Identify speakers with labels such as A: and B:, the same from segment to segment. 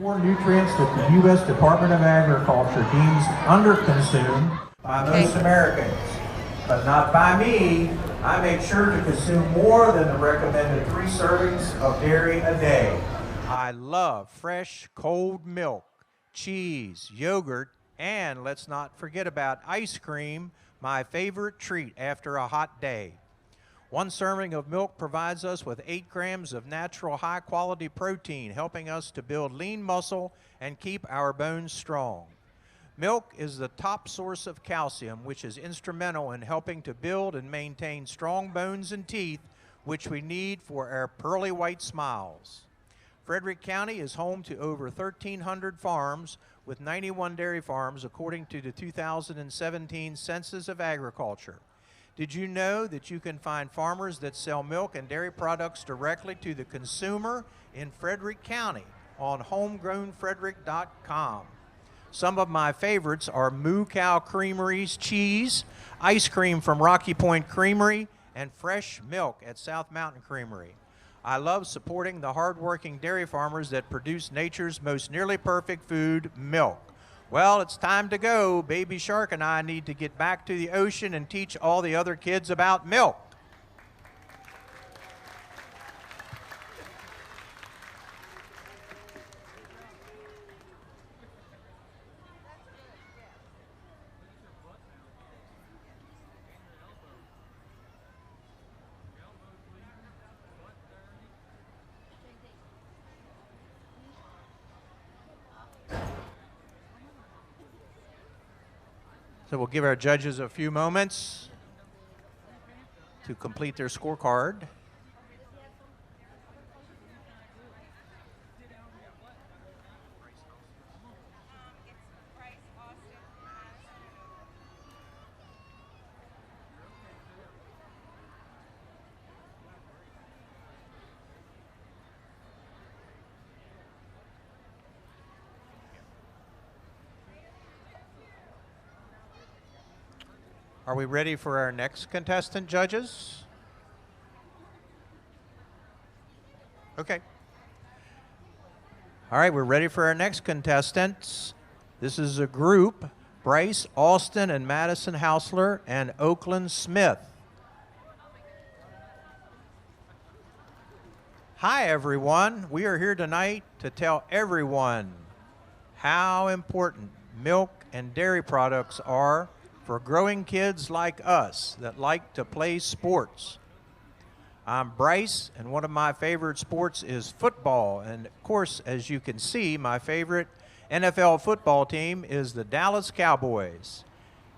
A: Or nutrients that the U.S. Department of Agriculture deems underconsumed by most Americans, but not by me. I make sure to consume more than the recommended 3 servings of dairy a day. I love fresh, cold milk, cheese, yogurt, and let's not forget about ice cream, my favorite treat after a hot day. 1 serving of milk provides us with 8 grams of natural high-quality protein, helping us to build lean muscle and keep our bones strong. Milk is the top source of calcium, which is instrumental in helping to build and maintain strong bones and teeth, which we need for our pearly white smiles. Frederick County is home to over 1,300 farms, with 91 dairy farms, according to the 2017 Census of Agriculture. Did you know that you can find farmers that sell milk and dairy products directly to the consumer in Frederick County on homegrownfrederick.com? Some of my favorites are Moo Cow Creamery's cheese, ice cream from Rocky Point Creamery, and fresh milk at South Mountain Creamery. I love supporting the hardworking dairy farmers that produce nature's most nearly perfect food, milk. Well, it's time to go. Baby Shark and I need to get back to the ocean and teach all the other kids about milk. So we'll give our judges a few moments to complete their scorecard. Are we ready for our next contestant, judges? Okay. All right, we're ready for our next contestants. This is a group, Bryce, Austin, and Madison Hausler, and Oakland Smith. Hi, everyone. We are here tonight to tell everyone how important milk and dairy products are for growing kids like us that like to play sports. I'm Bryce, and one of my favorite sports is football. And of course, as you can see, my favorite NFL football team is the Dallas Cowboys.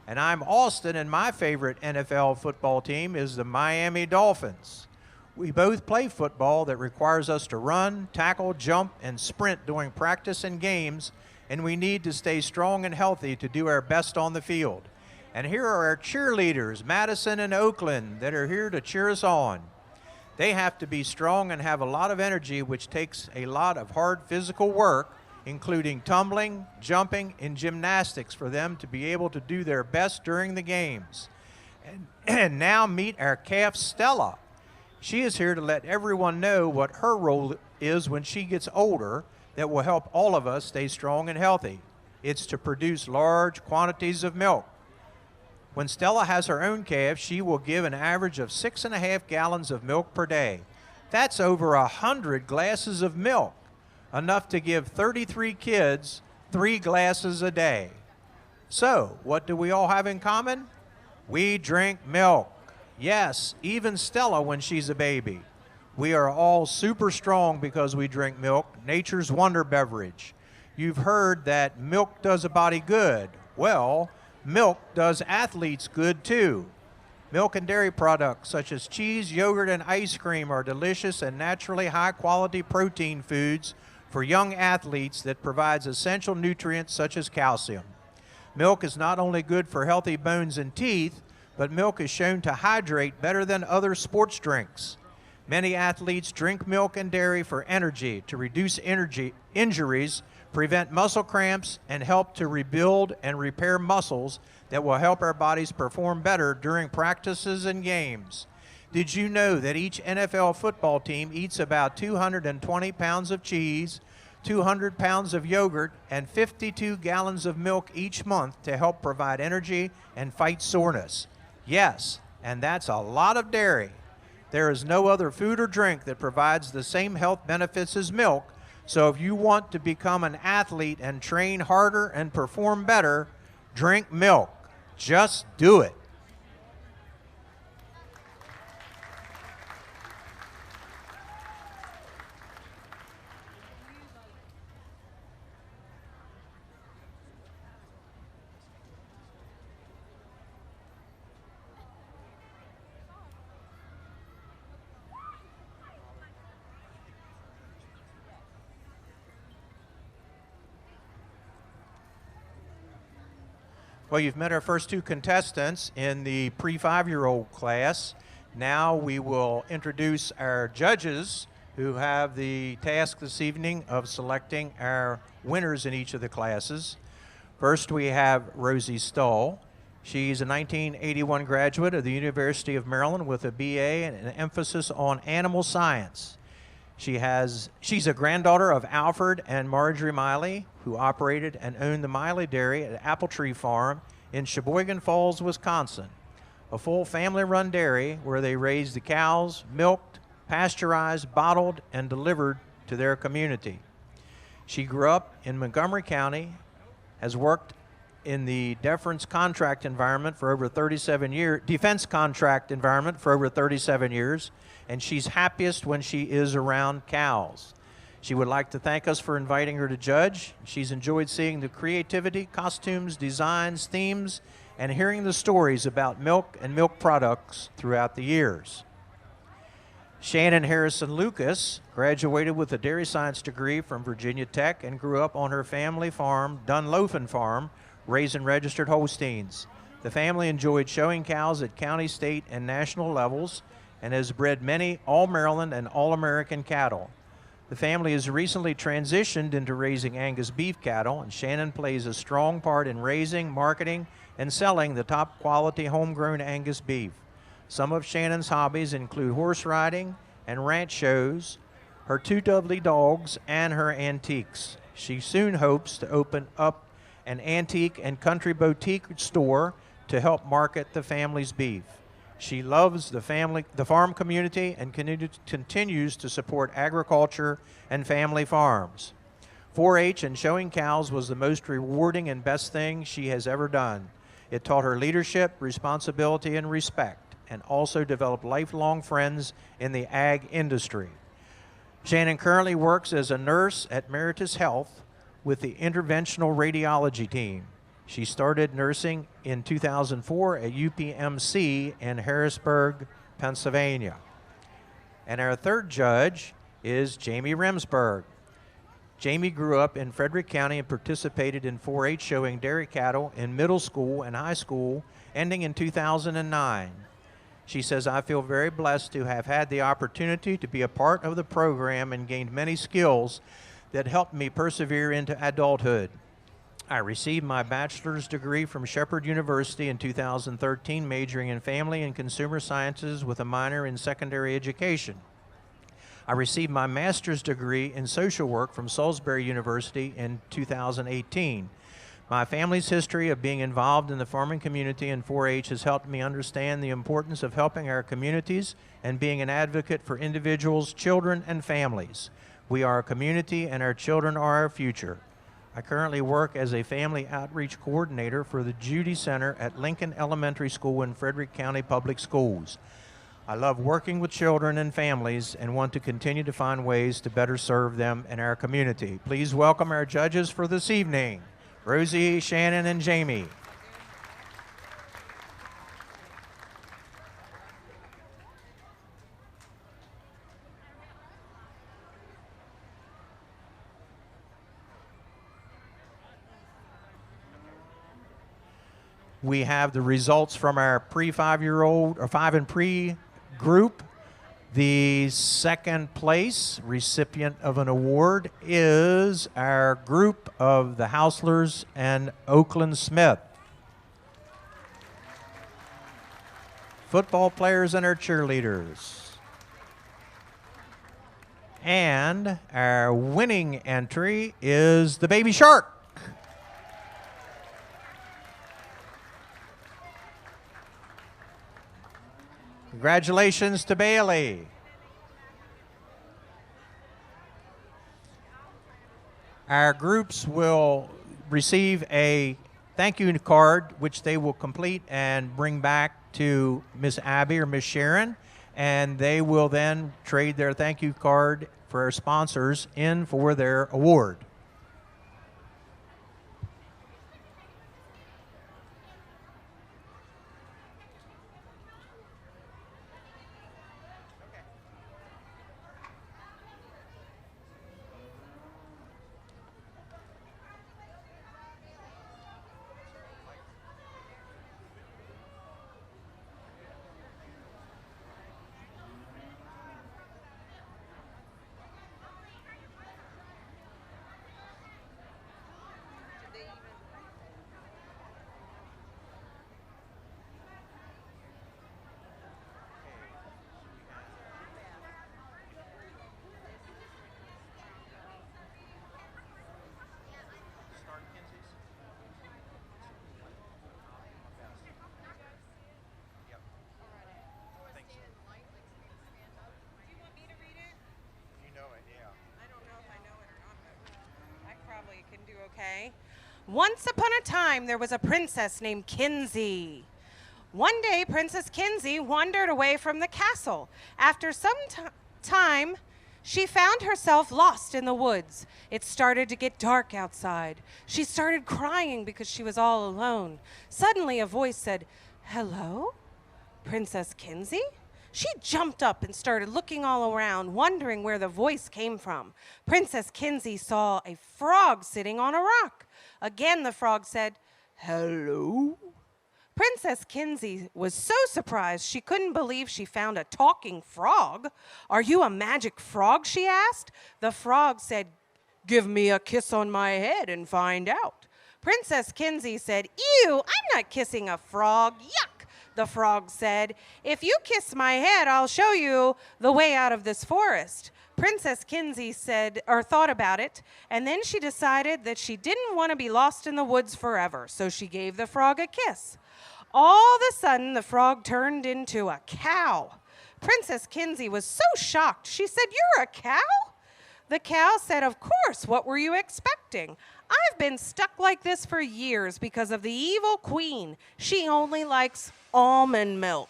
A: And I'm Austin, and my favorite NFL football team is the Miami Dolphins. We both play football that requires us to run, tackle, jump, and sprint during practice and games, and we need to stay strong and healthy to do our best on the field. And here are our cheerleaders, Madison and Oakland, that are here to cheer us on. They have to be strong and have a lot of energy, which takes a lot of hard physical work, including tumbling, jumping, and gymnastics for them to be able to do their best during the games. And now meet our calf, Stella. She is here to let everyone know what her role is when she gets older that will help all of us stay strong and healthy. It's to produce large quantities of milk. When Stella has her own calf, she will give an average of 6.5 gallons of milk per day. That's over 100 glasses of milk, enough to give 33 kids 3 glasses a day. So, what do we all have in common? We drink milk. Yes, even Stella when she's a baby. We are all super strong because we drink milk, nature's wonder beverage. You've heard that milk does a body good. Well, milk does athletes good too. Milk and dairy products such as cheese, yogurt, and ice cream are delicious and naturally high-quality protein foods for young athletes that provides essential nutrients such as calcium. Milk is not only good for healthy bones and teeth, but milk is shown to hydrate better than other sports drinks. Many athletes drink milk and dairy for energy, to reduce injuries, prevent muscle cramps, and help to rebuild and repair muscles that will help our bodies perform better during practices and games. Did you know that each NFL football team eats about 220 pounds of cheese, 200 pounds of yogurt, and 52 gallons of milk each month to help provide energy and fight soreness. Yes, and that's a lot of dairy. There is no other food or drink that provides the same health benefits as milk, so if you want to become an athlete and train harder and perform better, drink milk. Just do it. Well, you've met our first two contestants in the pre-5-year-old class. Now we will introduce our judges who have the task this evening of selecting our winners in each of the classes. First, we have Rosie Stahl. She's a 1981 graduate of the University of Maryland with a BA and an emphasis on animal science. She's a granddaughter of Alfred and Marjorie Miley, who operated and owned the Miley Dairy at Apple Tree Farm in Sheboygan Falls, Wisconsin, a full family-run dairy where they raised the cows, milked, pasteurized, bottled, and delivered to their community. She grew up in Montgomery County, has worked in the defense contract environment for over 37 years, and she's happiest when she is around cows. She would like to thank us for inviting her to judge. She's enjoyed seeing the creativity, costumes, designs, themes, and hearing the stories about milk and milk products throughout the years. Shannon Harrison Lucas graduated with a dairy science degree from Virginia Tech and grew up on her family farm, Dunlofen Farm, raising registered Holsteins. The family enjoyed showing cows at county, state, and national levels and has bred many All-Maryland and All-American cattle. The family has recently transitioned into raising Angus beef cattle, and Shannon plays a strong part in raising, marketing, and selling the top quality homegrown Angus beef. Some of Shannon's hobbies include horse riding and ranch shows, her two Dudley dogs, and her antiques. She soon hopes to open up an antique and country boutique store to help market the family's beef. She loves the farm community and continues to support agriculture and family farms. 4-H and showing cows was the most rewarding and best thing she has ever done. It taught her leadership, responsibility, and respect, and also developed lifelong friends in the ag industry. Shannon currently works as a nurse at Meritus Health with the interventional radiology team. She started nursing in 2004 at UPMC in Harrisburg, Pennsylvania. And our third judge is Jamie Remsburg. Jamie grew up in Frederick County and participated in 4-H showing dairy cattle in middle school and high school, ending in 2009. She says, I feel very blessed to have had the opportunity to be a part of the program and gained many skills that helped me persevere into adulthood. I received my bachelor's degree from Shepherd University in 2013, majoring in family and consumer sciences with a minor in secondary education. I received my master's degree in social work from Salisbury University in 2018. My family's history of being involved in the farming community and 4-H has helped me understand the importance of helping our communities and being an advocate for individuals, children, and families. We are a community and our children are our future. I currently work as a family outreach coordinator for the Judy Center at Lincoln Elementary School in Frederick County Public Schools. I love working with children and families and want to continue to find ways to better serve them in our community. Please welcome our judges for this evening, Rosie, Shannon, and Jamie. We have the results from our pre-5-year-old or 5 and pre group. The second place recipient of an award is our group of the Houslers and Oakland Smith. Football players and our cheerleaders. And our winning entry is the baby shark. Congratulations to Bailey. Our groups will receive a thank you card, which they will complete and bring back to Miss Abby or Miss Sharon, and they will then trade their thank you card for our sponsors in for their award.
B: Okay. Once upon a time, there was a princess named Kinsey. One day, Princess Kinsey wandered away from the castle. After some time, she found herself lost in the woods. It started to get dark outside. She started crying because she was all alone. Suddenly, a voice said, "Hello, Princess Kinsey?" She jumped up and started looking all around, wondering where the voice came from. Princess Kinsey saw a frog sitting on a rock. Again, the frog said, "Hello?" Princess Kinsey was so surprised she couldn't believe she found a talking frog. "Are you a magic frog?" she asked. The frog said, "Give me a kiss on my head and find out." Princess Kinsey said, "Ew, I'm not kissing a frog. Yuck." The frog said, "If you kiss my head, I'll show you the way out of this forest." Princess Kinsey said, or thought about it, and then she decided that she didn't want to be lost in the woods forever, so she gave the frog a kiss. All of a sudden, the frog turned into a cow. Princess Kinsey was so shocked. She said, "You're a cow?" The cow said, "Of course, what were you expecting? I've been stuck like this for years because of the evil queen. She only likes almond milk."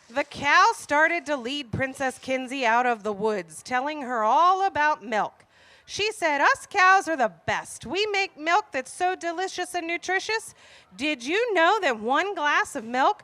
B: The cow started to lead Princess Kinsey out of the woods, telling her all about milk. She said, "Us cows are the best. We make milk that's so delicious and nutritious. Did you know that 1 glass of milk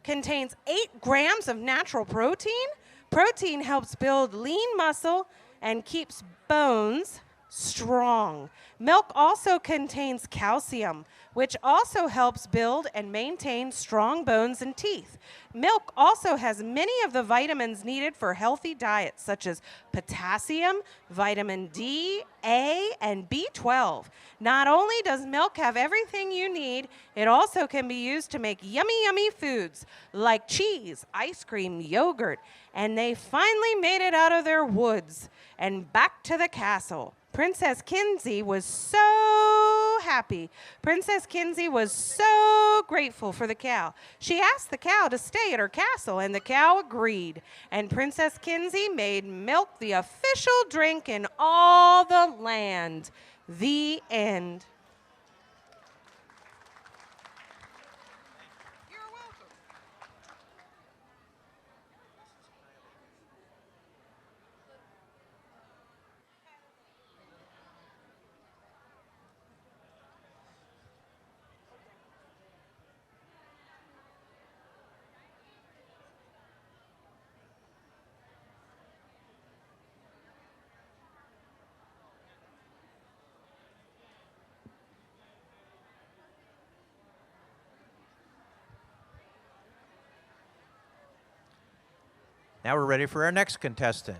B: contains 8 grams of natural protein? Protein helps build lean muscle and keeps bones strong. Milk also contains calcium, which also helps build and maintain strong bones and teeth. Milk also has many of the vitamins needed for healthy diets, such as potassium, vitamin D, A, and B12. Not only does milk have everything you need, it also can be used to make yummy, yummy foods like cheese, ice cream, yogurt." And they finally made it out of their woods and back to the castle. Princess Kinsey was so happy. Princess Kinsey was so grateful for the cow. She asked the cow to stay at her castle, and the cow agreed. And Princess Kinsey made milk the official drink in all the land. The end.
A: Now we're ready for our next contestant,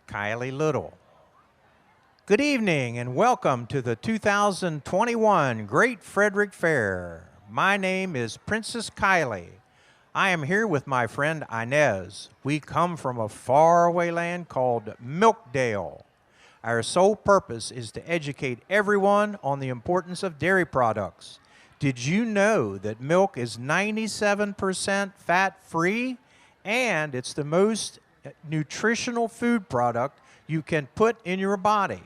A: Kylie Little. Good evening and welcome to the 2021 Great Frederick Fair. My name is Princess Kylie. I am here with my friend Inez. We come from a faraway land called Milkdale. Our sole purpose is to educate everyone on the importance of dairy products. Did you know that milk is 97% fat-free? And it's the most nutritional food product you can put in your body.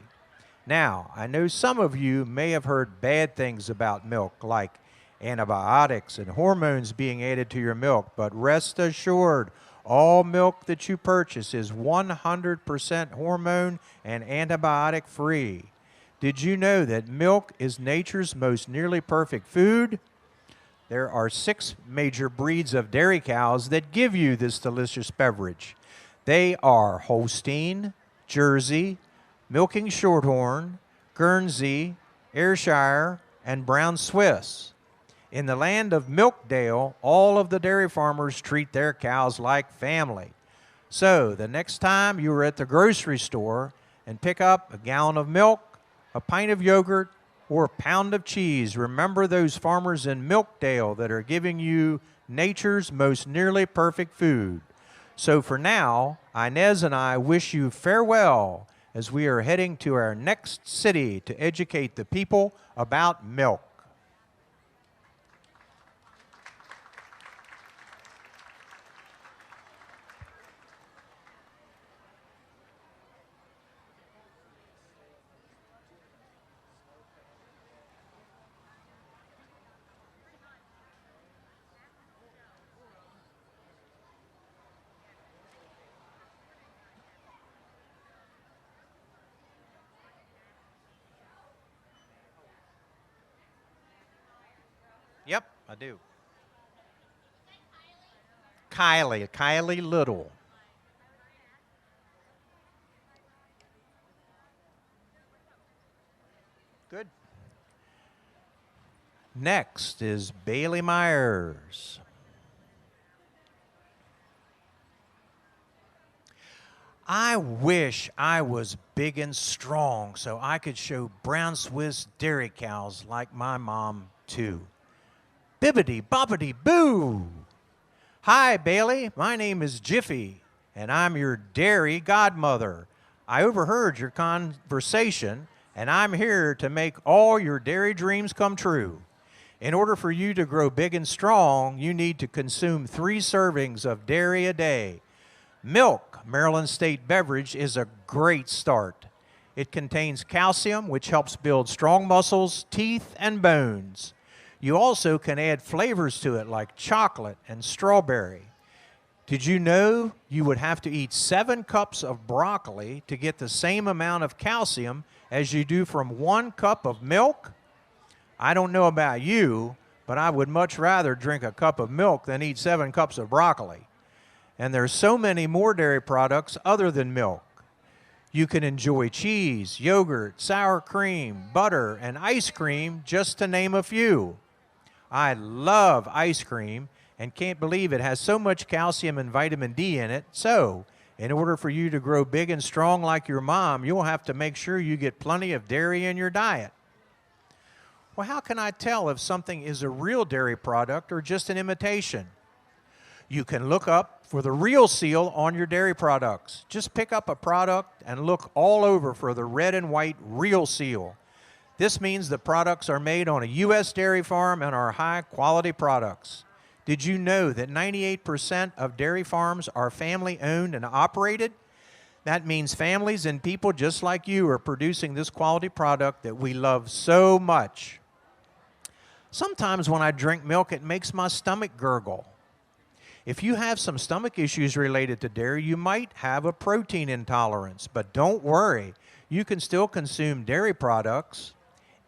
A: Now, I know some of you may have heard bad things about milk, like antibiotics and hormones being added to your milk, but rest assured, all milk that you purchase is 100% hormone and antibiotic free. Did you know that milk is nature's most nearly perfect food? There are 6 major breeds of dairy cows that give you this delicious beverage. They are Holstein, Jersey, Milking Shorthorn, Guernsey, Ayrshire, and Brown Swiss. In the land of Milkdale, all of the dairy farmers treat their cows like family. So the next time you are at the grocery store and pick up a gallon of milk, a pint of yogurt, or a pound of cheese, remember those farmers in Milkdale that are giving you nature's most nearly perfect food. So for now, Inez and I wish you farewell as we are heading to our next city to educate the people about milk. Yep, I do. Kylie Little. Good. Next is Bailey Myers. I wish I was big and strong so I could show brown Swiss dairy cows like my mom, too. Bibbidi bobbidi boo! Hi, Bailey. My name is Jiffy, and I'm your dairy godmother. I overheard your conversation, and I'm here to make all your dairy dreams come true. In order for you to grow big and strong, you need to consume 3 servings of dairy a day. Milk, Maryland State beverage, is a great start. It contains calcium, which helps build strong muscles, teeth, and bones. You also can add flavors to it like chocolate and strawberry. Did you know you would have to eat 7 cups of broccoli to get the same amount of calcium as you do from 1 cup of milk? I don't know about you, but I would much rather drink a cup of milk than eat 7 cups of broccoli. And there's so many more dairy products other than milk. You can enjoy cheese, yogurt, sour cream, butter, and ice cream, just to name a few. I love ice cream and can't believe it has so much calcium and vitamin D in it. So, in order for you to grow big and strong like your mom, you'll have to make sure you get plenty of dairy in your diet. Well, how can I tell if something is a real dairy product or just an imitation? You can look up for the real seal on your dairy products. Just pick up a product and look all over for the red and white real seal. This means the products are made on a U.S. dairy farm and are high-quality products. Did you know that 98% of dairy farms are family-owned and operated? That means families and people just like you are producing this quality product that we love so much. Sometimes when I drink milk, it makes my stomach gurgle. If you have some stomach issues related to dairy, you might have a protein intolerance, but don't worry. You can still consume dairy products.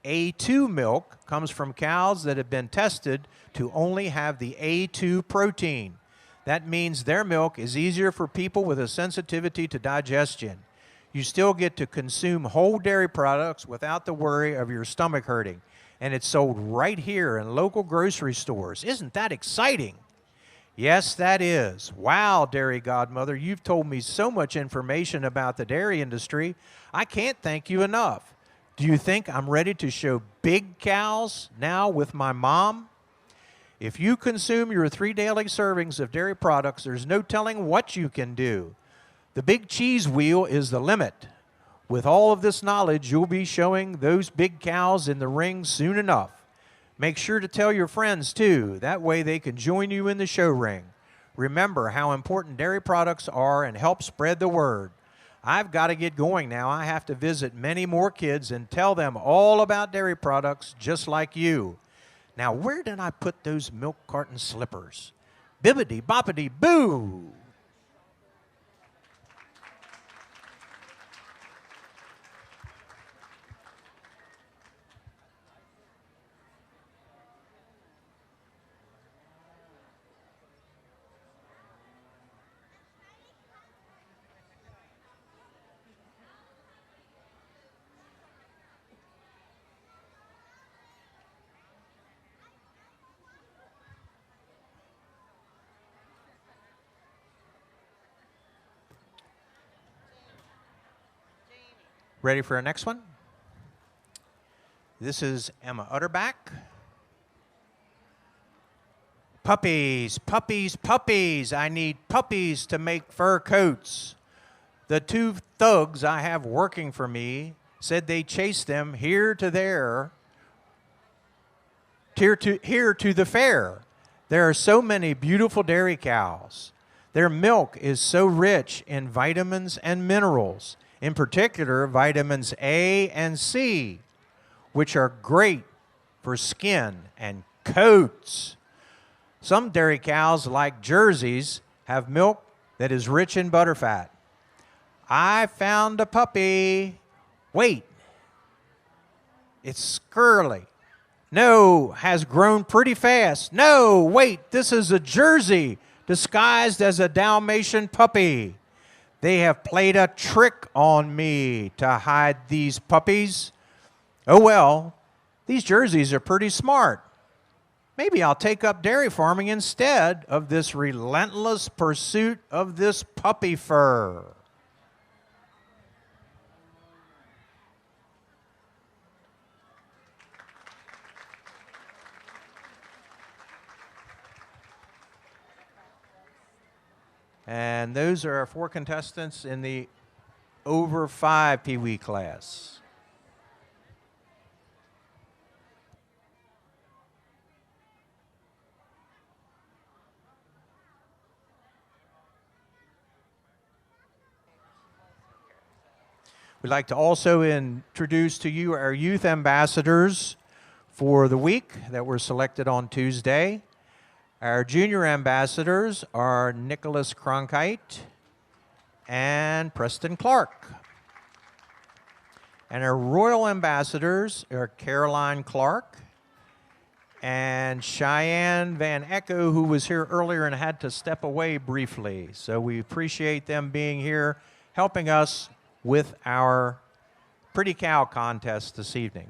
A: A2 milk comes from cows that have been tested to only have the A2 protein. That means their milk is easier for people with a sensitivity to digestion. You still get to consume whole dairy products without the worry of your stomach hurting. And it's sold right here in local grocery stores. Isn't that exciting? Yes, that is. Wow, Dairy Godmother, you've told me so much information about the dairy industry. I can't thank you enough. Do you think I'm ready to show big cows now with my mom? If you consume your 3 daily servings of dairy products, there's no telling what you can do. The big cheese wheel is the limit. With all of this knowledge, you'll be showing those big cows in the ring soon enough. Make sure to tell your friends, too. That way they can join you in the show ring. Remember how important dairy products are and help spread the word. I've got to get going now. I have to visit many more kids and tell them all about dairy products just like you. Now, where did I put those milk carton slippers? Bibbidi boppity boo! Ready for our next one? This is Emma Utterback. Puppies, puppies, puppies. I need puppies to make fur coats. The 2 thugs I have working for me said they chased them here to there, here to the fair. There are so many beautiful dairy cows. Their milk is so rich in vitamins and minerals. In particular, vitamins A and C, which are great for skin and coats. Some dairy cows, like Jerseys, have milk that is rich in butterfat. I found a puppy. Wait, it's Scurly. No, has grown pretty fast. No, wait, this is a Jersey disguised as a Dalmatian puppy. They have played a trick on me to hide these puppies. Oh well, these Jerseys are pretty smart. Maybe I'll take up dairy farming instead of this relentless pursuit of this puppy fur. And those are our 4 contestants in the over 5 Pee Wee class. We'd like to also introduce to you our youth ambassadors for the week that were selected on Tuesday. Our junior ambassadors are Nicholas Cronkite and Preston Clark. And our royal ambassadors are Caroline Clark and Cheyenne Van Echo, who was here earlier and had to step away briefly. So we appreciate them being here, helping us with our Pretty Cow contest this evening.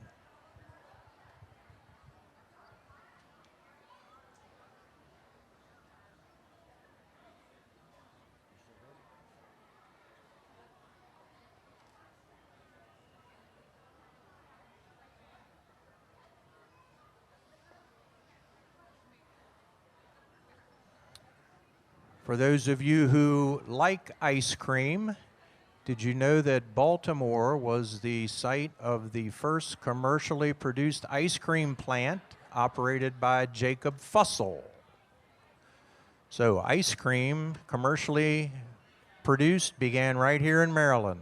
A: For those of you who like ice cream, did you know that Baltimore was the site of the first commercially produced ice cream plant operated by Jacob Fussell? So ice cream commercially produced began right here in Maryland.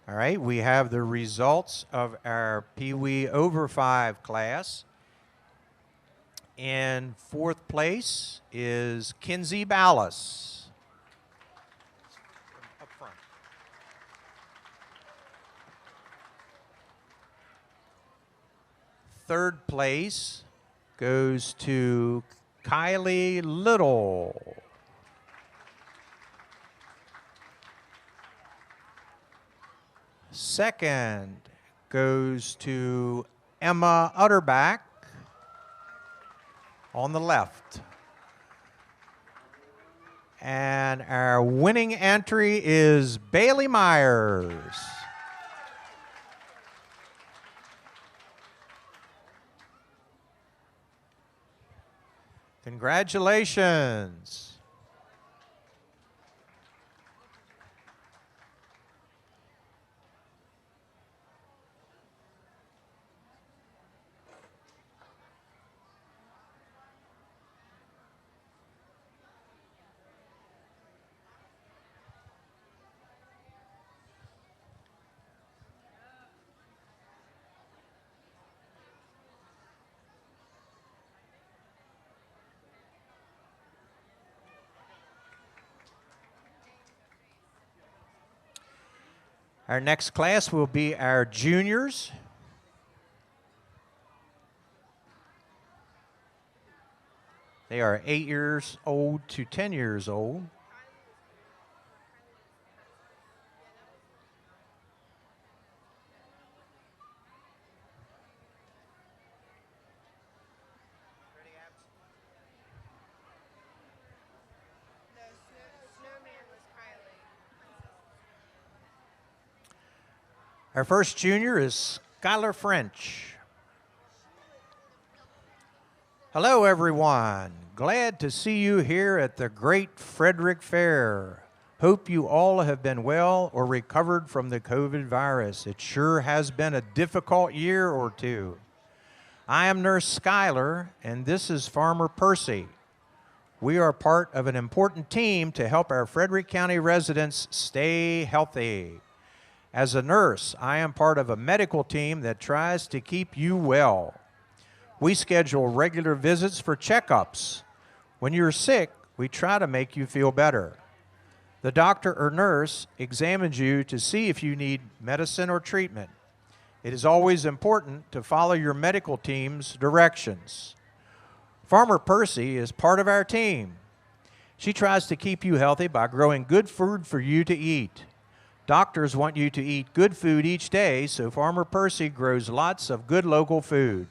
A: All right, we have the results of our Pee Wee over 5 class. In 4th place is Kinsey Ballas. Up front. third place goes to Kylie Little. Second goes to Emma Utterback on the left. And our winning entry is Bailey Myers. Congratulations. Our next class will be our juniors. They are 8 years old to 10 years old. Our first junior is Skyler French. Hello, everyone. Glad to see you here at the Great Frederick Fair. Hope you all have been well or recovered from the COVID virus. It sure has been a difficult year or two. I am Nurse Skyler, and this is Farmer Percy. We are part of an important team to help our Frederick County residents stay healthy. As a nurse, I am part of a medical team that tries to keep you well. We schedule regular visits for checkups. When you're sick, we try to make you feel better. The doctor or nurse examines you to see if you need medicine or treatment. It is always important to follow your medical team's directions. Farmer Percy is part of our team. She tries to keep you healthy by growing good food for you to eat. Doctors want you to eat good food each day, so Farmer Percy grows lots of good local food.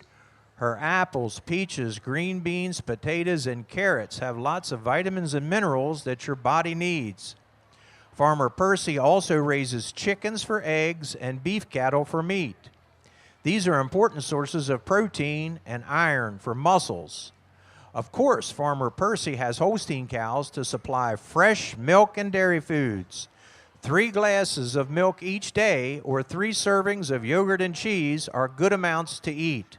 A: Her apples, peaches, green beans, potatoes, and carrots have lots of vitamins and minerals that your body needs. Farmer Percy also raises chickens for eggs and beef cattle for meat. These are important sources of protein and iron for muscles. Of course, Farmer Percy has Holstein cows to supply fresh milk and dairy foods. 3 glasses of milk each day or 3 servings of yogurt and cheese are good amounts to eat.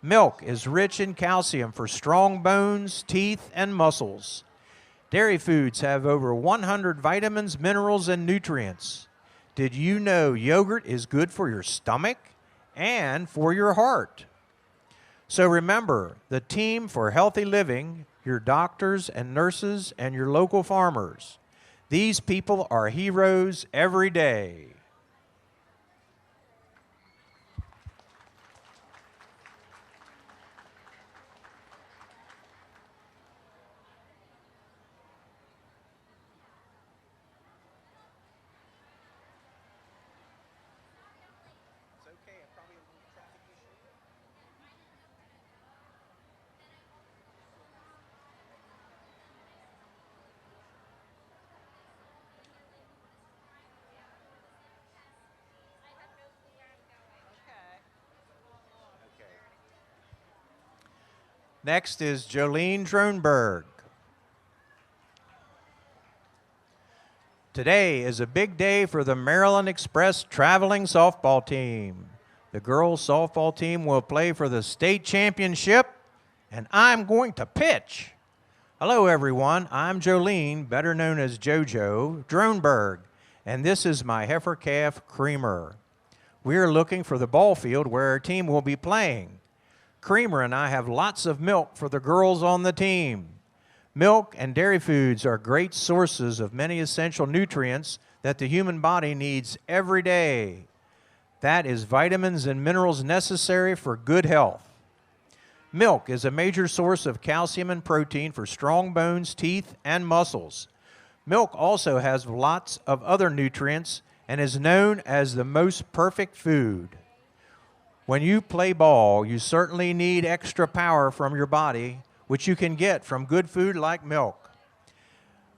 A: Milk is rich in calcium for strong bones, teeth, and muscles. Dairy foods have over 100 vitamins, minerals, and nutrients. Did you know yogurt is good for your stomach and for your heart? So remember, the team for healthy living, your doctors and nurses, and your local farmers. These people are heroes every day. Next is Jojo Droneberg. Today is a big day for the Maryland Express traveling softball team. The girls softball team will play for the state championship, and I'm going to pitch. Hello, everyone. I'm Jolene, better known as Jojo Droneberg, and this is my heifer calf, Creamer. We are looking for the ball field where our team will be playing. Creamer and I have lots of milk for the girls on the team. Milk and dairy foods are great sources of many essential nutrients that the human body needs every day. That is vitamins and minerals necessary for good health. Milk is a major source of calcium and protein for strong bones, teeth, and muscles. Milk also has lots of other nutrients and is known as the most perfect food. When you play ball, you certainly need extra power from your body, which you can get from good food like milk.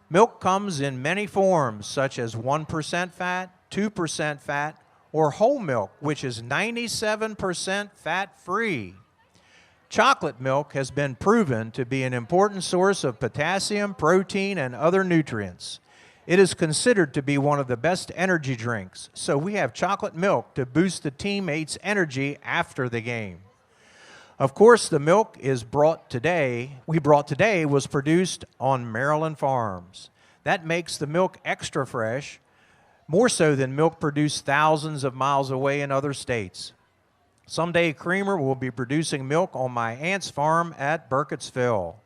A: Milk comes in many forms, such as 1% fat, 2% fat, or whole milk, which is 97% fat-free. Chocolate milk has been proven to be an important source of potassium, protein, and other nutrients. It is considered to be one of the best energy drinks, so we have chocolate milk to boost the teammates' energy after the game. Of course, the milk we brought today was produced on Maryland farms. That makes the milk extra fresh, more so than milk produced thousands of miles away in other states. Someday, Creamer will be producing milk on my aunt's farm at Burkittsville.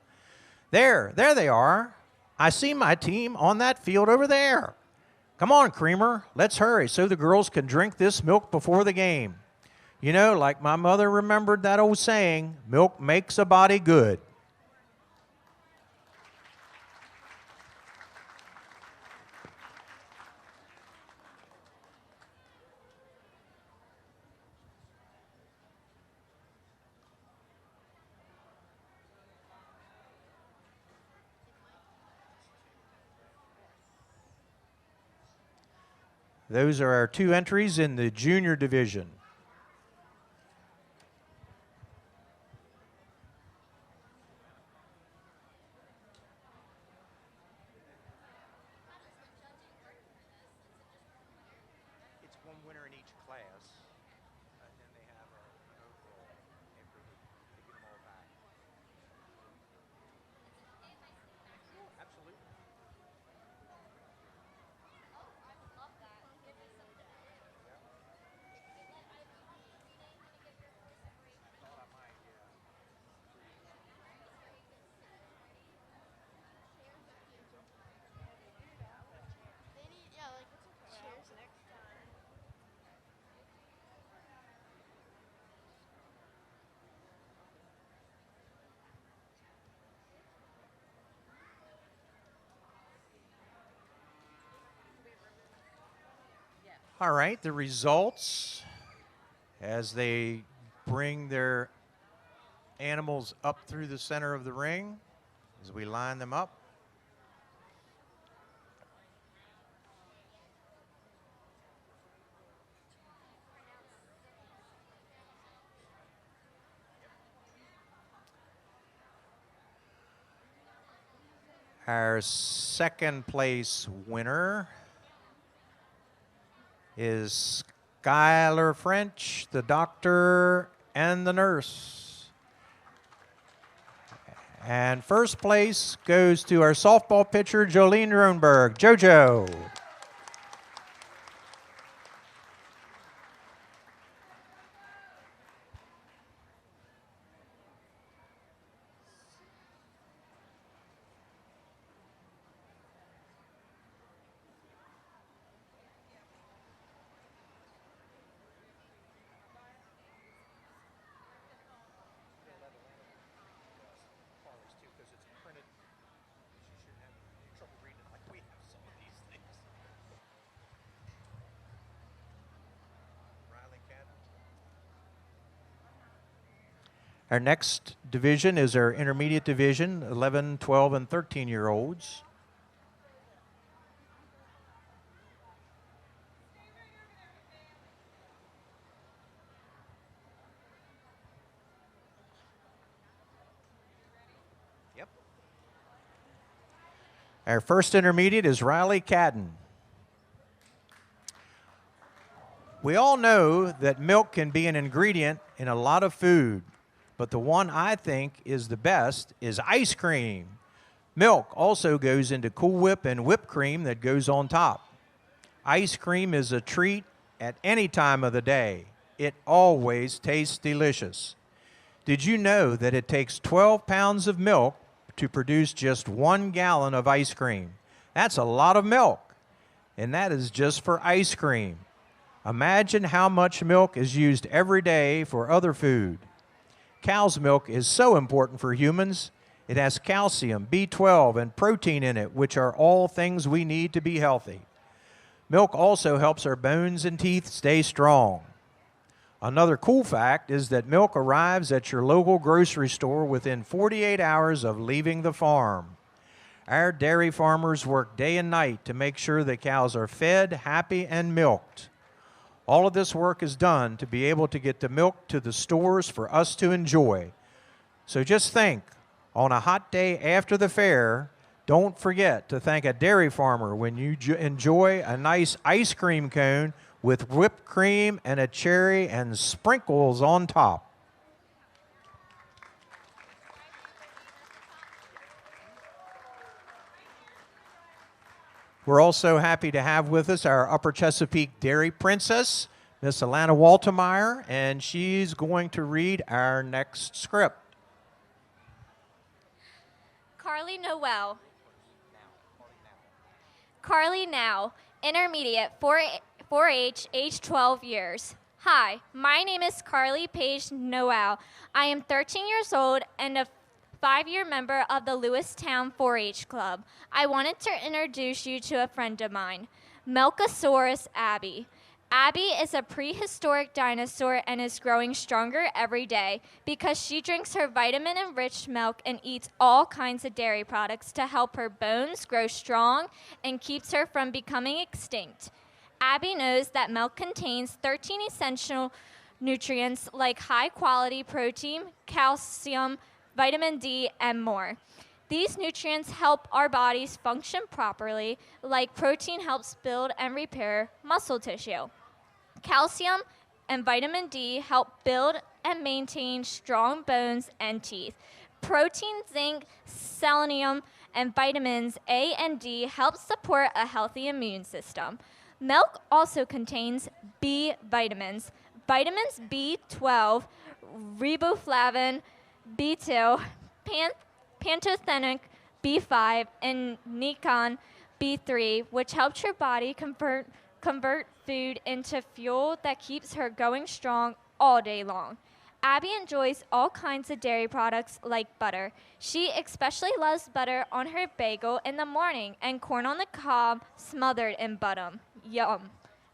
A: There they are. I see my team on that field over there. Come on, Creamer, let's hurry so the girls can drink this milk before the game. You know, like my mother remembered that old saying, milk makes a body good. Those are our two entries in the junior division. It's one winner in each class, and then they have an overall after they get them all back. Absolutely. All right, the results as they bring their animals up through the center of the ring as we line them up. Our second place winner is Skyler French, the doctor and the nurse. And first place goes to our softball pitcher, Jojo Droneberg. Jojo. Our next division is our intermediate division, 11, 12, and 13-year-olds. Yep. Our first intermediate is Riley Cadden. We all know that milk can be an ingredient in a lot of food. But the one I think is the best is ice cream. Milk also goes into Cool Whip and whipped cream that goes on top. Ice cream is a treat at any time of the day. It always tastes delicious. Did you know that it takes 12 pounds of milk to produce just 1 gallon of ice cream? That's a lot of milk, and that is just for ice cream. Imagine how much milk is used every day for other food. Cow's milk is so important for humans. It has calcium, B12, and protein in it, which are all things we need to be healthy. Milk also helps our bones and teeth stay strong. Another cool fact is that milk arrives at your local grocery store within 48 hours of leaving the farm. Our dairy farmers work day and night to make sure that cows are fed, happy, and milked. All of this work is done to be able to get the milk to the stores for us to enjoy. So just think, on a hot day after the fair, don't forget to thank a dairy farmer when you enjoy a nice ice cream cone with whipped cream and a cherry and sprinkles on top. We're also happy to have with us our Upper Chesapeake Dairy Princess, Miss Alana Waltemeyer, and she's going to read our next script.
C: Carly Noel. Carly Now, intermediate, 4-H, age 12 years. Hi, my name is Carly Paige Noel. I am 13 years old and a 5-year member of the Lewistown 4-H Club. I wanted to introduce you to a friend of mine, Melchosaurus Abby. Abby is a prehistoric dinosaur and is growing stronger every day because she drinks her vitamin-enriched milk and eats all kinds of dairy products to help her bones grow strong and keeps her from becoming extinct. Abby knows that milk contains 13 essential nutrients like high-quality protein, calcium, vitamin D, and more. These nutrients help our bodies function properly, like protein helps build and repair muscle tissue. Calcium and vitamin D help build and maintain strong bones and teeth. Protein, zinc, selenium, and vitamins A and D help support a healthy immune system. Milk also contains B vitamins. Vitamins B12, riboflavin, B2, pantothenic, B5, and nicotine, B3, which helps your body convert food into fuel that keeps her going strong all day long. Abby enjoys all kinds of dairy products like butter. She especially loves butter on her bagel in the morning and corn on the cob smothered in butter. Yum.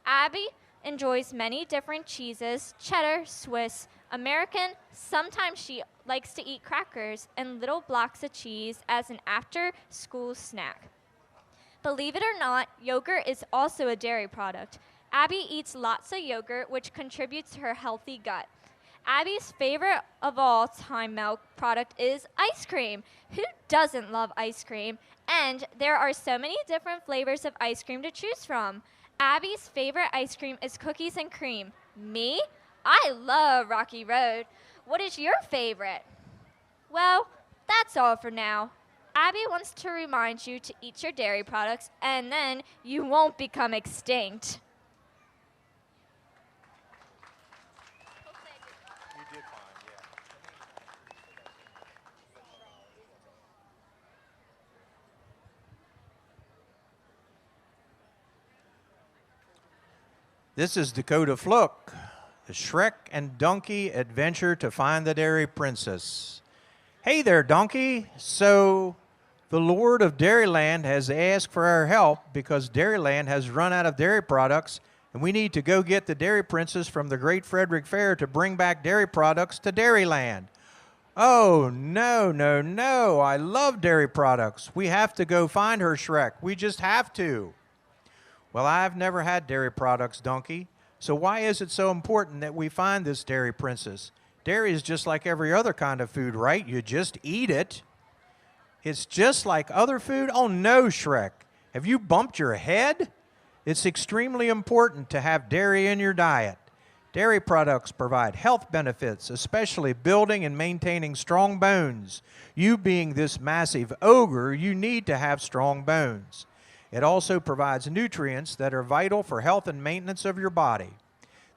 C: Abby enjoys many different cheeses, cheddar, Swiss, American. Sometimes she likes to eat crackers and little blocks of cheese as an after-school snack. Believe it or not, yogurt is also a dairy product. Abby eats lots of yogurt, which contributes to her healthy gut. Abby's favorite of all time milk product is ice cream. Who doesn't love ice cream? And there are so many different flavors of ice cream to choose from. Abby's favorite ice cream is cookies and cream. Me? I love Rocky Road. What is your favorite? Well, that's all for now. Abby wants to remind you to eat your dairy products, and then you won't become extinct.
A: You did fine, yeah. This is Dakota Fluke, the Shrek and Donkey adventure to find the Dairy Princess. Hey there, Donkey. So, the Lord of Dairyland has asked for our help because Dairyland has run out of dairy products, and we need to go get the Dairy Princess from the Great Frederick Fair to bring back dairy products to Dairyland. Oh, no, no, no. I love dairy products. We have to go find her, Shrek. We just have to. Well, I've never had dairy products, Donkey. So why is it so important that we find this Dairy Princess? Dairy is just like every other kind of food, right? You just eat it. It's just like other food? Oh, no, Shrek. Have you bumped your head? It's extremely important to have dairy in your diet. Dairy products provide health benefits, especially building and maintaining strong bones. You being this massive ogre, you need to have strong bones. It also provides nutrients that are vital for health and maintenance of your body.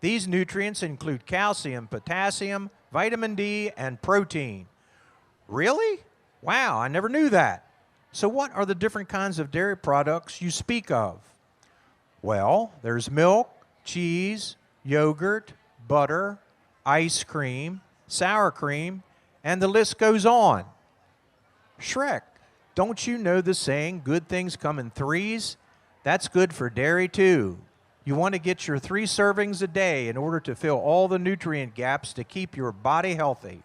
A: These nutrients include calcium, potassium, vitamin D, and protein. Really? Wow, I never knew that. So what are the different kinds of dairy products you speak of? Well, there's milk, cheese, yogurt, butter, ice cream, sour cream, and the list goes on. Shrek, don't you know the saying, good things come in threes? That's good for dairy too. You want to get your 3 servings a day in order to fill all the nutrient gaps to keep your body healthy.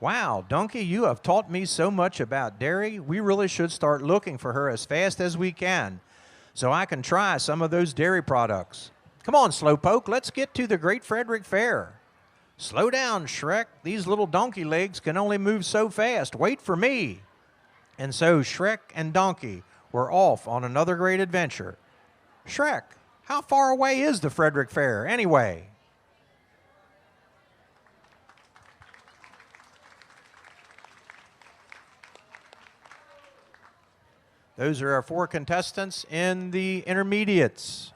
A: Wow, Donkey, you have taught me so much about dairy. We really should start looking for her as fast as we can so I can try some of those dairy products. Come on, Slowpoke, let's get to the Great Frederick Fair. Slow down, Shrek. These little donkey legs can only move so fast. Wait for me. And so Shrek and Donkey were off on another great adventure. Shrek, how far away is the Frederick Fair anyway? Those are our 4 contestants in the intermediates.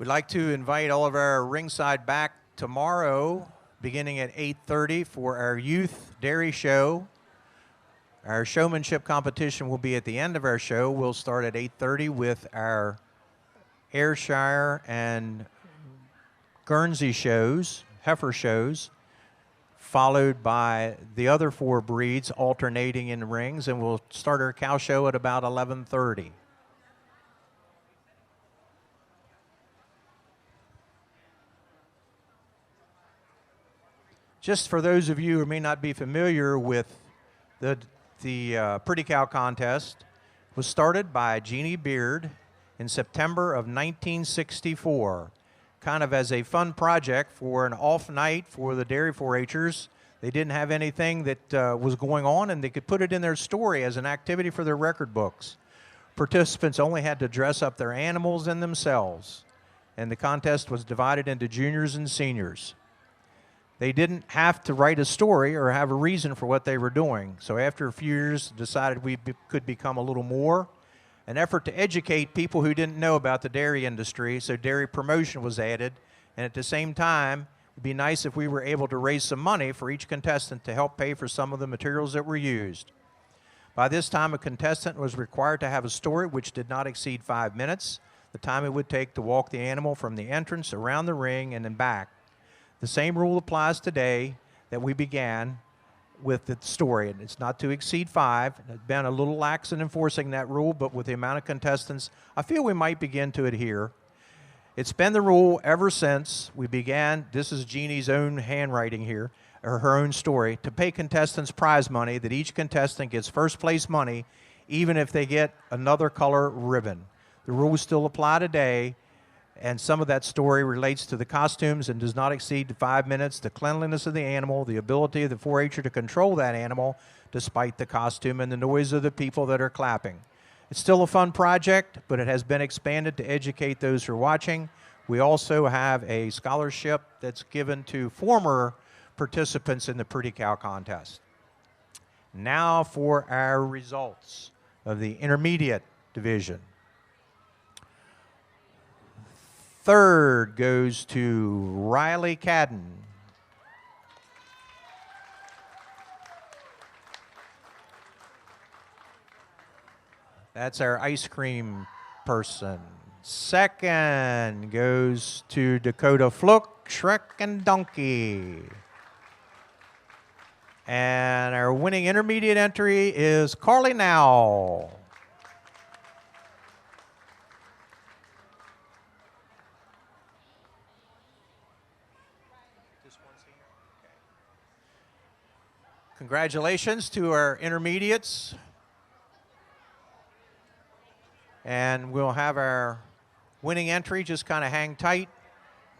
A: We'd like to invite all of our ringside back tomorrow, beginning at 8:30 for our youth dairy show. Our showmanship competition will be at the end of our show. We'll start at 8:30 with our Ayrshire and Guernsey shows, heifer shows, followed by the other 4 breeds alternating in rings, and we'll start our cow show at about 11:30. Just for those of you who may not be familiar with the Pretty Cow contest, was started by Jeannie Beard in September of 1964, kind of as a fun project for an off night for the dairy 4-H'ers. They didn't have anything that was going on, and they could put it in their story as an activity for their record books. Participants only had to dress up their animals and themselves, and the contest was divided into juniors and seniors. They didn't have to write a story or have a reason for what they were doing. So after a few years, decided we could become a little more. An effort to educate people who didn't know about the dairy industry, so dairy promotion was added. And at the same time, it would be nice if we were able to raise some money for each contestant to help pay for some of the materials that were used. By this time, a contestant was required to have a story which did not exceed 5 minutes, the time it would take to walk the animal from the entrance around the ring and then back. The same rule applies today that we began with the story, and it's not to exceed 5. I've been a little lax in enforcing that rule, but with the amount of contestants, I feel we might begin to adhere. It's been the rule ever since we began, this is Jeannie's own handwriting here, or her own story, to pay contestants prize money, that each contestant gets first place money, even if they get another color ribbon. The rules still apply today, and some of that story relates to the costumes and does not exceed 5 minutes, the cleanliness of the animal, the ability of the 4-H'er to control that animal despite the costume, and the noise of the people that are clapping. It's still a fun project, but it has been expanded to educate those who are watching. We also have a scholarship that's given to former participants in the Pretty Cow contest. Now for our results of the intermediate division. 3rd goes to Riley Cadden. That's our ice cream person. 2nd goes to Dakota Fluke, Shrek, and Donkey. And our winning intermediate entry is Carly Now. Congratulations to our intermediates. And we'll have our winning entry, just kind of hang tight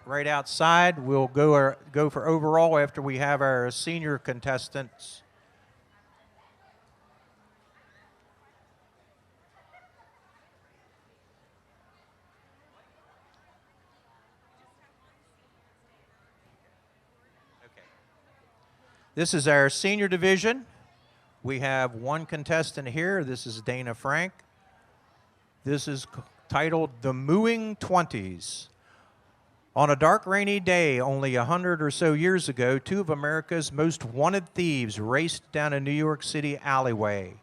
A: right outside. We'll go for overall after we have our senior contestants. This is our senior division. We have 1 contestant here. This is Dana Frank. This is titled The Mooing Twenties. On a dark, rainy day only 100 or so years ago, two of America's most wanted thieves raced down a New York City alleyway,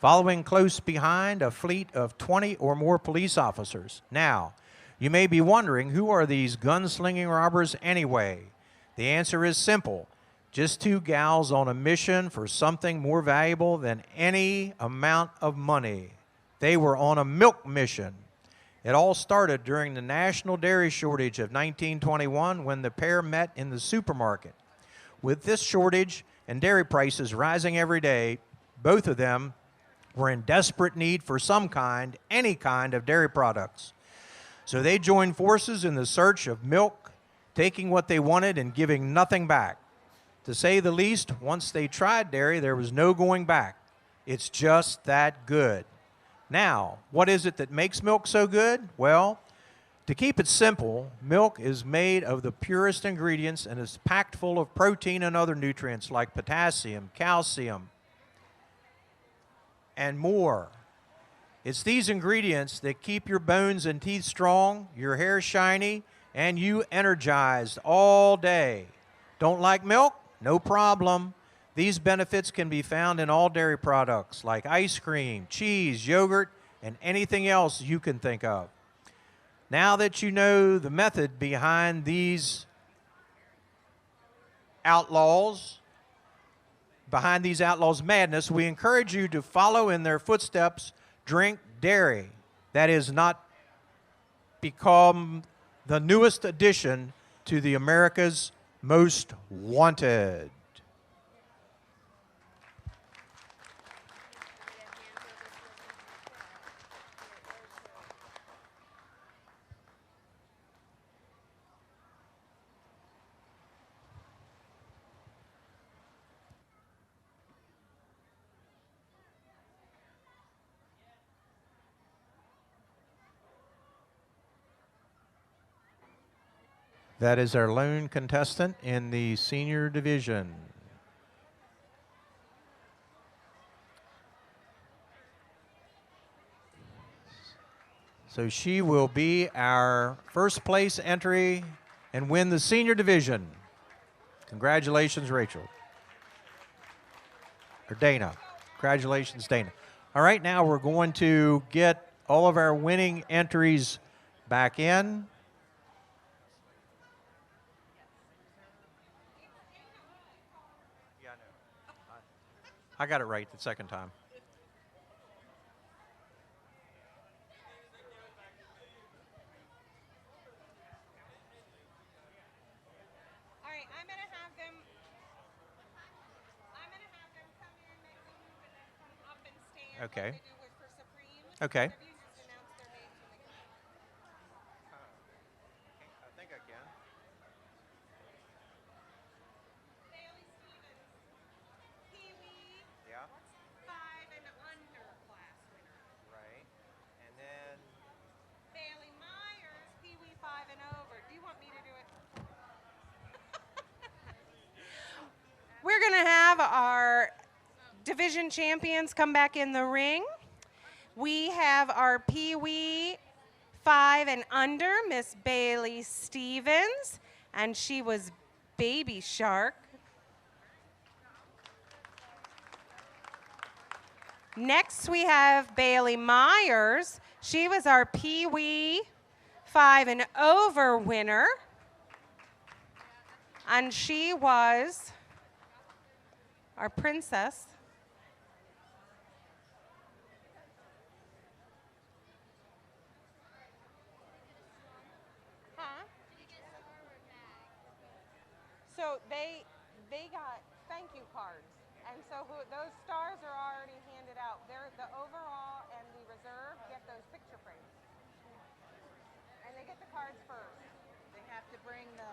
A: following close behind a fleet of 20 or more police officers. Now, you may be wondering, who are these gunslinging robbers anyway? The answer is simple. Just two gals on a mission for something more valuable than any amount of money. They were on a milk mission. It all started during the national dairy shortage of 1921 when the pair met in the supermarket. With this shortage and dairy prices rising every day, both of them were in desperate need for some kind, any kind of dairy products. So they joined forces in the search of milk, taking what they wanted and giving nothing back. To say the least, once they tried dairy, there was no going back. It's just that good. Now, what is it that makes milk so good? Well, to keep it simple, milk is made of the purest ingredients and is packed full of protein and other nutrients like potassium, calcium, and more. It's these ingredients that keep your bones and teeth strong, your hair shiny, and you energized all day. Don't like milk? No problem. These benefits can be found in all dairy products like ice cream, cheese, yogurt, and anything else you can think of. Now that you know the method behind these outlaws' madness, we encourage you to follow in their footsteps, drink dairy. That is not become the newest addition to the America's Most Wanted. That is our lone contestant in the senior division. So she will be our first place entry and win the senior division. Congratulations, Rachel. Or Dana. Congratulations, Dana. All right, now we're going to get all of our winning entries back in. I got it right the second time.
B: All right, I'm gonna have them come in, make a move, and then come up and stand.
A: Okay.
B: Like they do with for Supreme.
A: Okay.
B: One of you just announce their names when they come in.
A: I think I can.
B: Bailey Stevens, Pee Wee,
A: Yeah.
B: 5 and under class winner.
A: Right. And then
B: Bailey Myers, Pee Wee 5 and over. Do you want me to do it? We're gonna have our division champions come back in the ring. We have our Pee Wee 5 and under, Miss Bailey Stevens, and she was Baby Shark. Next, we have Bailey Myers. She was our Pee Wee 5 and over winner, and she was our princess. Huh? So they got thank you cards, and so those stars are already handed out. They're the overall and the reserve get those picture frames, and they get the cards first. They have to bring the.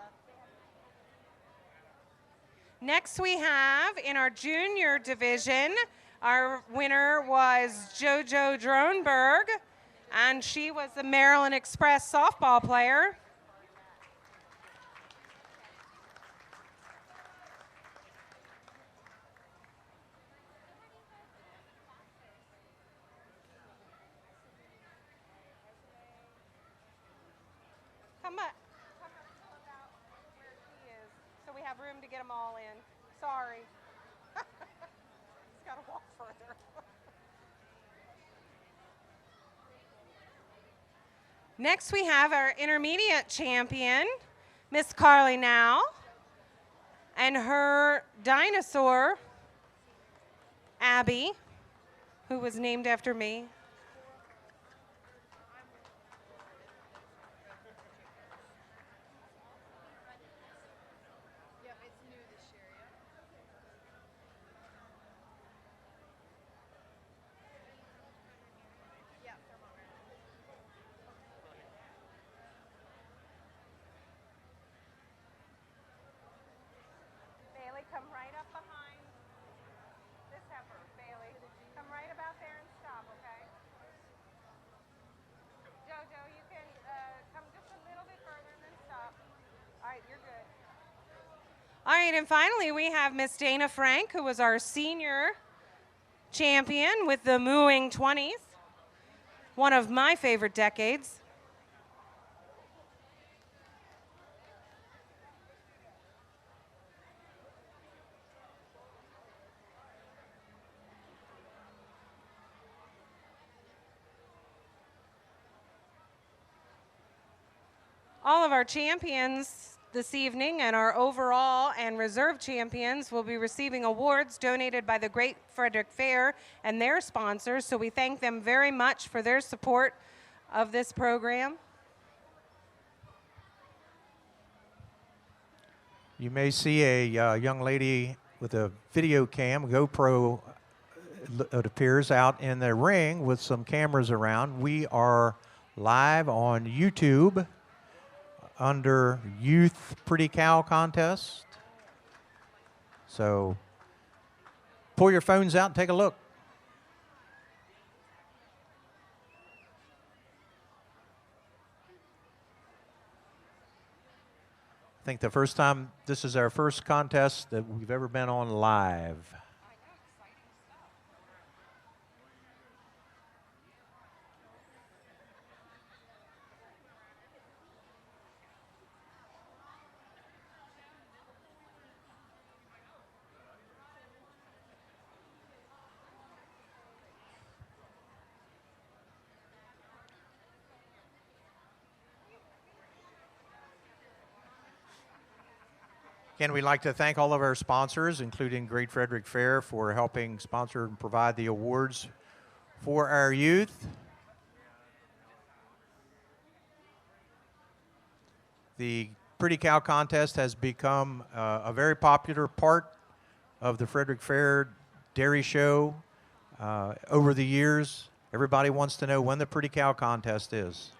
B: Next, we have in our junior division, our winner was Jojo Droneberg, and she was the Maryland Express softball player. Come on. have room to get them all in. Sorry. Just got to walk further. Next, we have our intermediate champion, Miss Carly Now, and her dinosaur, Abby, who was named after me. Bailey, come right up behind this heifer. Bailey, come right about there and stop, okay? Jojo, you can come just a little bit further and then stop. All right, you're good. All right, and finally we have Miss Dana Frank, who was our senior champion with the Mooing 20s, one of my favorite decades. All of our champions this evening and our overall and reserve champions will be receiving awards donated by the Great Frederick Fair and their sponsors, so we thank them very much for their support of this program.
A: You may see a young lady with a video cam, GoPro, it appears, out in the ring with some cameras around. We are live on YouTube under Youth Pretty Cow Contest. So pull your phones out and take a look. I think this is our first contest that we've ever been on live. Again, we'd like to thank all of our sponsors, including Great Frederick Fair, for helping sponsor and provide the awards for our youth. The Pretty Cow Contest has become a very popular part of the Frederick Fair Dairy Show over the years. Everybody wants to know when the Pretty Cow Contest is.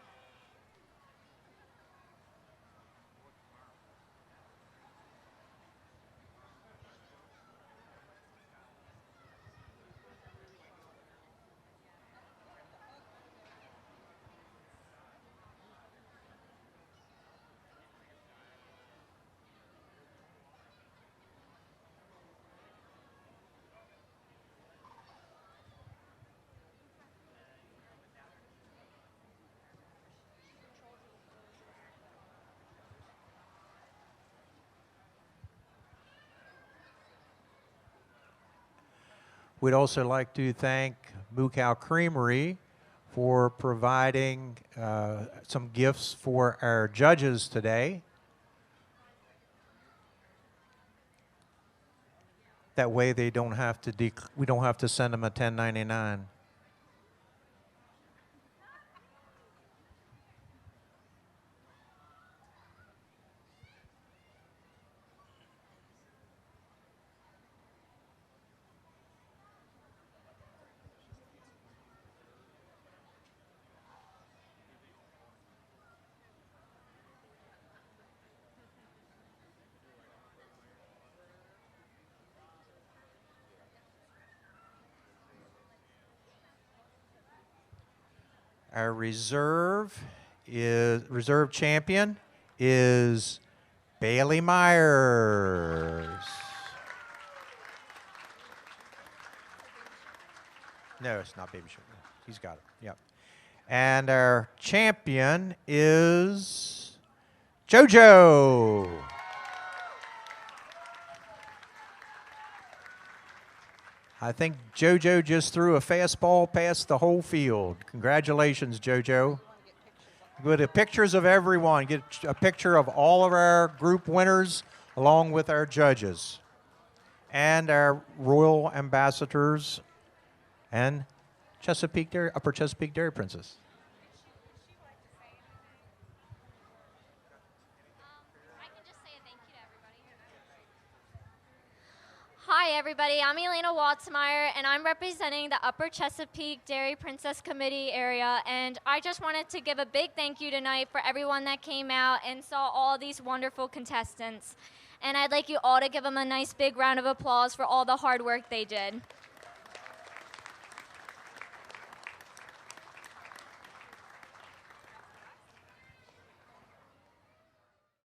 A: We'd also like to thank Moo Cow Creamery for providing some gifts for our judges today. That way they don't have to we don't have to send them a 1099. Our reserve champion is Bailey Myers. No, it's not Baby Sugar. He's got it. Yep. And our champion is Jojo. I think Jojo just threw a fastball past the whole field. Congratulations, Jojo. With the pictures of everyone, get a picture of all of our group winners along with our judges and our royal ambassadors and Chesapeake Dairy, Upper Chesapeake Dairy Princess.
C: Hi, everybody. I'm Elena Wattsmeyer, and I'm representing the Upper Chesapeake Dairy Princess Committee area. And I just wanted to give a big thank you tonight for everyone that came out and saw all these wonderful contestants. And I'd like you all to give them a nice big round of applause for all the hard work they did.